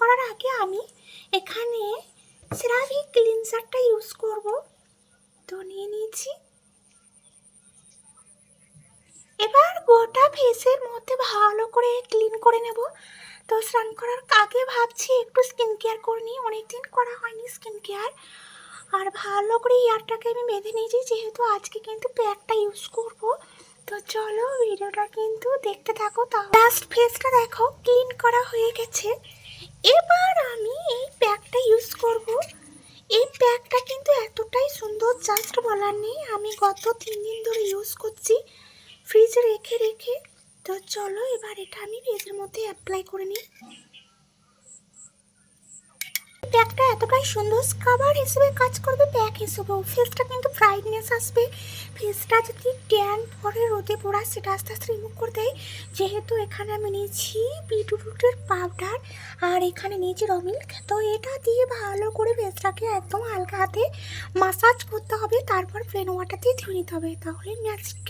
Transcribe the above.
করার আগে আমি এখানে সেরাভি ক্লিনজারটা ইউজ করব। তো নিয়ে নিয়েছি। এবার গোটা ফেসের মধ্যে ভালো করে ক্লিন করে নেব। তো স্নান করার আগে ভাবছি একটু স্কিন কেয়ার করে নিই, অনেকদিন করা হয়নি স্কিন কেয়ার। আর ভালো করে ইয়ারটাকে আমি বেঁধে নিয়েছি, যেহেতু আজকে কিন্তু প্যাকটা ইউজ করব। তো চলো ভিডিওটা কিন্তু দেখতে থাকো। লাস্ট ফেসটা দেখো ক্লিন করা হয়ে গেছে। এবার আমি এই প্যাকটা ইউজ করব। এই প্যাকটা কিন্তু এতটাই সুন্দর, জাস্ট বলার নেই। আমি গত 3 দিন ধরে ইউজ করছি ফ্রিজে রেখে রেখে। তো চলো এবার এটা আমি ফেসের মধ্যে অ্যাপ্লাই করে নিই। প্যাকটা এতটাই সুন্দর, স্ক্রাবার হিসেবে কাজ করবে, প্যাক হিসেবেও। ফেসটা কিন্তু ব্রাইটনেস আসবে। ফেসটা যদি ট্যান পরে রোদে পড়া, সেটা আস্তে আস্তে রিমুভ করে দেয়। যেহেতু এখানে আমি নিয়েছি বিটরুটের পাউডার আর এখানে নিয়েছি র মিল্ক। তো এটা দিয়ে ভালো করে ফেসটাকে একদম হালকা হাতে মাসাজ করতে হবে, তারপর প্লেন ওয়াটার দিয়ে ধুয়ে নিতে হবে, তাহলে ম্যাজিক।